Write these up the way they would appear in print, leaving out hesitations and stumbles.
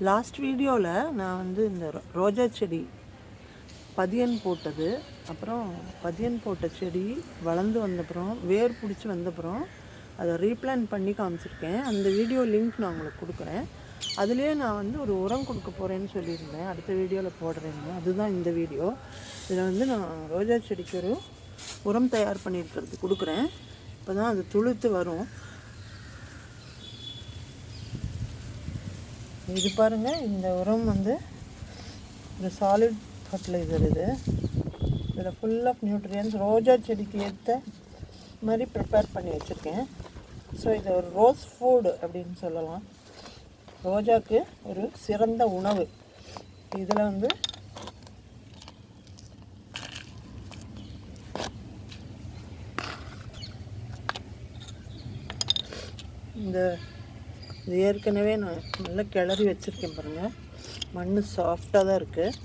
Last வீடியோவில் நான் வந்து இந்த ரோஜா செடி பதியன் போட்டது, அப்புறம் பதியன் போட்ட செடி வளர்ந்து வந்தப்புறம் வேர் பிடிச்சி வந்தப்புறம் அதை ரீப்ளான் பண்ணி காமிச்சிருக்கேன். அந்த வீடியோ லிங்க் நான் உங்களுக்கு கொடுக்குறேன். அதுலேயே நான் வந்து ஒரு உரம் கொடுக்க போகிறேன்னு சொல்லியிருந்தேன், அடுத்த வீடியோவில் போடுறேன்னு. அதுதான் இந்த வீடியோ. இதில் வந்து நான் ரோஜா செடிக்கு ஒரு உரம் தயார் பண்ணியிருக்கிறது கொடுக்குறேன். இப்போ தான் அது துளுத்து வரும். இது பாருங்கள், இந்த உரம் வந்து ஒரு சாலிட் ஃபர்டிலைசர். இதில் ஃபுல் ஆஃப் நியூட்ரியன்ஸ் ரோஜா செடிக்கு ஏற்ற மாதிரி ப்ரிப்பேர் பண்ணி வச்சுருக்கேன். ஸோ இது ஒரு ரோஸ் ஃபுட் அப்படின்னு சொல்லலாம். ரோஜாவுக்கு ஒரு சிறந்த உணவு. இதில் வந்து இது ஏற்கனவே நான் நல்லா கிளறி வச்சுருக்கேன் பாருங்கள். மண் சாஃப்டாக தான் இருக்குது.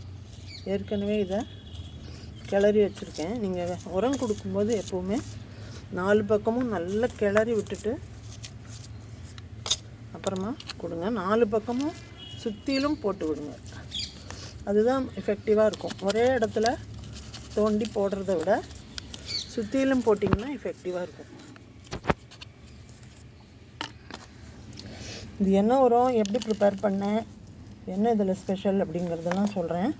ஏற்கனவே இதை கிளறி வச்சுருக்கேன். நீங்கள் உரம் கொடுக்கும்போது எப்போவுமே 4 பக்கமும் நல்லா கிளறி விட்டுட்டு அப்புறமா கொடுங்க. 4 பக்கமும் சுற்றிலும் போட்டு விடுங்க. அதுதான் எஃபெக்டிவாக இருக்கும். ஒரே இடத்துல தோண்டி போடுறத விட சுற்றிலும் போட்டிங்கன்னா எஃபெக்டிவாக இருக்கும். இது என்ன உரம், எப்படி ப்ரிப்பேர் பண்ணேன், என்ன இதில் ஸ்பெஷல் அப்படிங்கிறதெல்லாம் சொல்கிறேன்.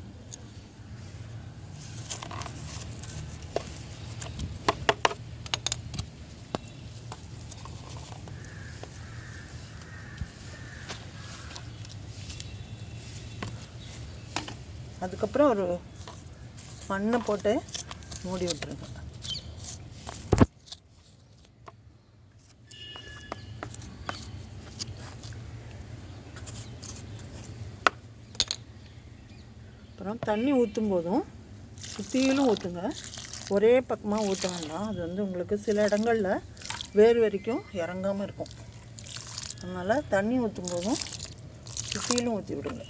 அதுக்கப்புறம் ஒரு மண்ணை போட்டு மூடி விட்டுருங்க. அப்புறம் தண்ணி ஊற்றும் போதும் சுற்றிலும் ஊற்றுங்க. ஒரே பக்கமாக ஊற்ற வேண்டாம். அது வந்து உங்களுக்கு சில இடங்களில் வேர் வரைக்கும் இறங்காமல் இருக்கும். அதனால் தண்ணி ஊற்றும் போதும் சுற்றிலும் ஊற்றி விடுங்க.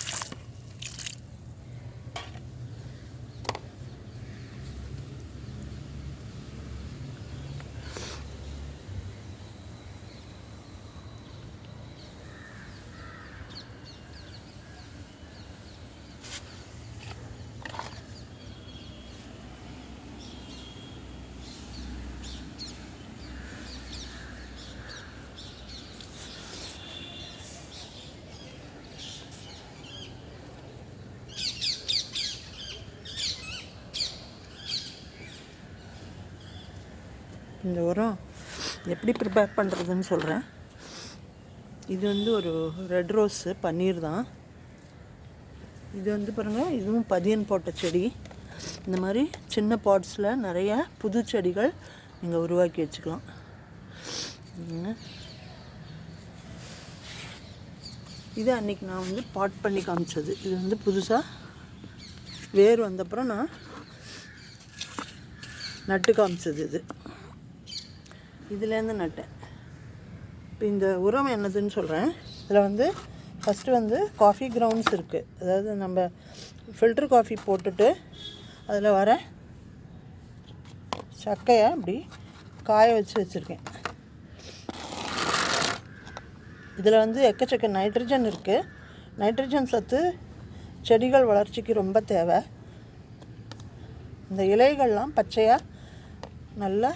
இந்த உரம் எப்படி ப்ரிப்பேர் பண்ணுறதுன்னு சொல்கிறேன். இது வந்து ஒரு ரெட் ரோஸு பன்னீர் தான். இது வந்து பாருங்கள், இதுவும் பதியன் போட்ட செடி. இந்த மாதிரி சின்ன பாட்ஸில் நிறைய புது செடிகள் நீங்கள் உருவாக்கி வச்சுக்கலாம். இது அன்றைக்கி நான் வந்து பாட் பண்ணி காமிச்சது. இது வந்து புதுசாக வேர் வந்தப்புறம் நான் நட்டு காமிச்சது. இதுலேருந்து நட்டேன். இப்போ இந்த உரம் என்னதுன்னு சொல்கிறேன். இதில் வந்து ஃபஸ்ட்டு வந்து காஃபி கிரவுண்ட்ஸ் இருக்குது. அதாவது நம்ம ஃபில்டர் காஃபி போட்டுட்டு அதில் வர சக்கையை அப்படி காய வச்சுருக்கேன். இதில் வந்து எக்கச்சக்க நைட்ரஜன் இருக்குது. நைட்ரஜன் சத்து செடிகள் வளர்ச்சிக்கு ரொம்ப தேவை. இந்த இலைகள்லாம் பச்சையாக நல்லா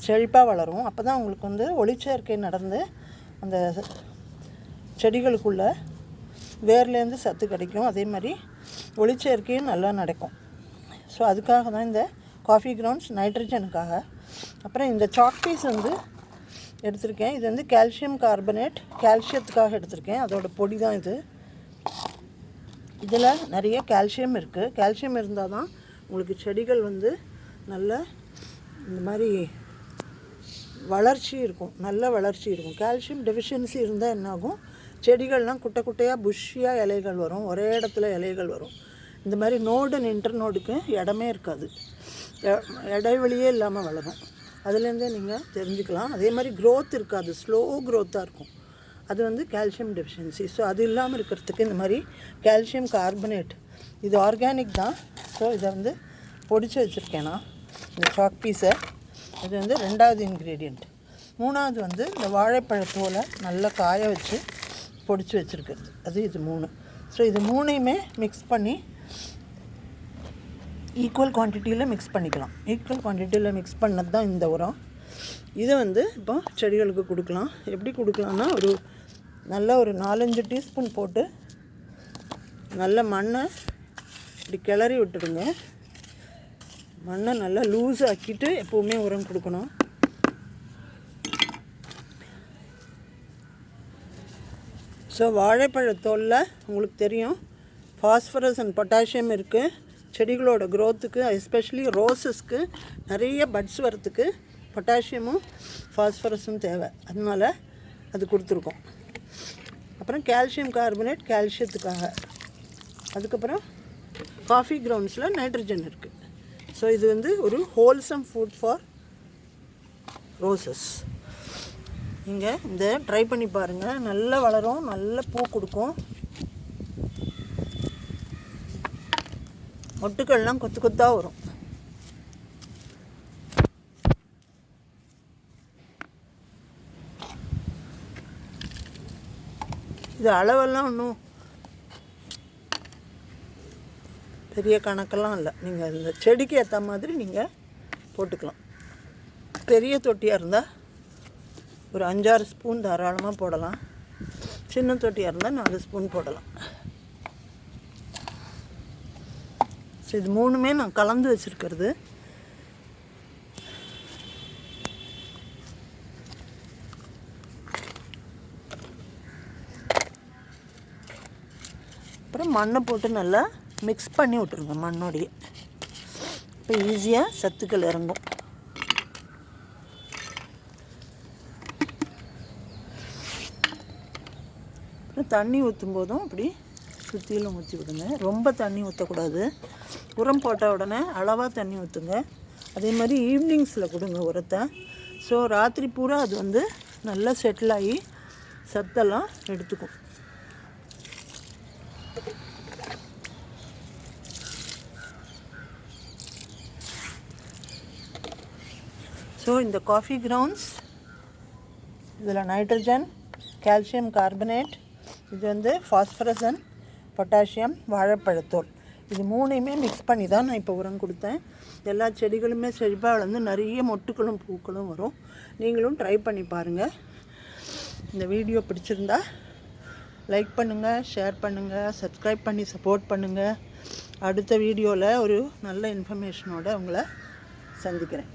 செழிப்பாக வளரும். அப்போ தான் உங்களுக்கு வந்து ஒளிச்சேர்க்கை நடந்து அந்த செடிகளுக்குள்ளே வேர்லேருந்து சத்து கிடைக்கும். அதே மாதிரி ஒளிச்சேர்க்கையும் நல்லா நடக்கும். ஸோ அதுக்காக தான் இந்த காஃபி கிரவுண்ட்ஸ், நைட்ரஜனுக்காக. அப்புறம் இந்த சாக் பீஸ் வந்து எடுத்திருக்கேன். இது வந்து கால்சியம் கார்பனேட், கால்சியத்துக்காக எடுத்திருக்கேன். அதோடய பொடி தான் இது. இதில் நிறைய கால்சியம் இருக்குது. கால்சியம் இருந்தால் தான் உங்களுக்கு செடிகள் வந்து நல்ல இந்த மாதிரி வளர்ச்சி இருக்கும், நல்ல வளர்ச்சி இருக்கும். கால்சியம் டெஃபிஷியன்சி இருந்தால் என்னாகும், செடிகள்லாம் குட்டை குட்டையாக புஷ்ஷியாக இலைகள் வரும், ஒரே இடத்துல இலைகள் வரும். இந்த மாதிரி நோடு இன்டர்நோடுக்கு இடமே இருக்காது, இடைவெளியே இல்லாமல் வளரும். அதுலேருந்தே நீங்கள் தெரிஞ்சுக்கலாம். அதே மாதிரி க்ரோத் இருக்காது, ஸ்லோ க்ரோத்தாக இருக்கும். அது வந்து கால்சியம் டெஃபிஷியன்சி. ஸோ அது இல்லாமல் இருக்கிறதுக்கு இந்த மாதிரி கால்சியம் கார்பனேட், இது ஆர்கானிக் தான். ஸோ இதை வந்து பொடிச்சு வச்சுருக்கேன் நான், இந்த சாக் பீஸை. இது வந்து 2வது இன்க்ரீடியண்ட். 3வது வந்து இந்த வாழைப்பழத்தோலை நல்லா காய வச்சு பொடிச்சு வச்சுருக்கிறது அது இது 3. ஸோ இது 3ஐயுமே மிக்ஸ் பண்ணி ஈக்குவல் குவான்டிட்டியில் மிக்ஸ் பண்ணிக்கலாம். ஈக்குவல் குவான்டிட்டியில் மிக்ஸ் பண்ணது தான் இந்த உரம். இதை வந்து இப்போ செடிகளுக்கு கொடுக்கலாம். எப்படி கொடுக்கலான்னா நல்லா ஒரு 4-5 டீஸ்பூன் போட்டு நல்ல மண்ணை இப்படி கிளறி விட்டுடுங்க. மண்ணை நல்லா லூஸ் ஆக்கிட்டு எப்போவுமே உரம் கொடுக்கணும். ஸோ வாழைப்பழத்தோலில் உங்களுக்கு தெரியும் ஃபாஸ்பரஸ் அண்ட் பொட்டாசியம் இருக்குது. செடிகளோட க்ரோத்துக்கு எஸ்பெஷலி ரோஸஸ்க்கு நிறைய பட்ஸ் வரத்துக்கு பொட்டாசியமும் ஃபாஸ்பரஸும் தேவை. அதனால் அது கொடுத்துருக்கோம். அப்புறம் கால்சியம் கார்பனேட் கால்சியத்துக்காக. அதுக்கப்புறம் காஃபி கிரவுண்ட்ஸில் நைட்ரஜன் இருக்குது. ஸோ இது வந்து ஒரு ஹோல்சம் ஃபுட் ஃபார் ரோசஸ். நீங்கள் இந்த ட்ரை பண்ணி பாருங்கள். நல்லா வளரும், நல்ல பூ கொடுக்கும். மொட்டுக்கள்லாம் கொத்து கொத்தாக வரும். இது அளவெல்லாம் ஒன்றும் பெரிய கணக்கெல்லாம் இல்லை. நீங்கள் இந்த செடிக்கு ஏற்ற மாதிரி நீங்கள் போட்டுக்கலாம். பெரிய தொட்டியாக இருந்தால் ஒரு 5-6 ஸ்பூன் தாராளமாக போடலாம். சின்ன தொட்டியாக இருந்தால் 4 ஸ்பூன் போடலாம். ஸோ இது 3மே நான் கலந்து வச்சுருக்கிறது. அப்புறம் மண்ணை போட்டு நல்லா மிக்ஸ் பண்ணி விட்டுருங்க மண்ணோடைய. இப்போ ஈஸியாக சத்துக்கள் இறங்கும். அப்புறம் தண்ணி ஊற்றும் போதும் அப்படி சுற்றிலும் ஊற்றி விடுங்க. ரொம்ப தண்ணி ஊற்றக்கூடாது. உரம் போட்ட உடனே அளவாக தண்ணி ஊற்றுங்க. அதே மாதிரி ஈவினிங்ஸில் கொடுங்க உரத்தை. ஸோ ராத்திரி பூரா அது வந்து நல்லா செட்டில் ஆகி சத்தெல்லாம் எடுத்துக்கும். ஸோ இந்த காஃபி கிரவுண்ட்ஸ், இதில் நைட்ரஜன், கால்சியம் கார்பனேட், இது வந்து ஃபாஸ்பரஸ் அண்ட் பொட்டாசியம், வாழைப்பழத்தோல், இது 3ஐயுமே மிக்ஸ் பண்ணி தான் நான் இப்போ உரம் கொடுத்தேன். எல்லா செடிகளுமே செழிப்பாக வளர்ந்து நிறைய மொட்டுக்களும் பூக்களும் வரும். நீங்களும் ட்ரை பண்ணி பாருங்கள். இந்த வீடியோ பிடிச்சிருந்தா லைக் பண்ணுங்கள், ஷேர் பண்ணுங்கள், சப்ஸ்கிரைப் பண்ணி சப்போர்ட் பண்ணுங்கள். அடுத்த வீடியோவில் ஒரு நல்ல இன்ஃபர்மேஷனோடு உங்களை சந்திக்கிறேன்.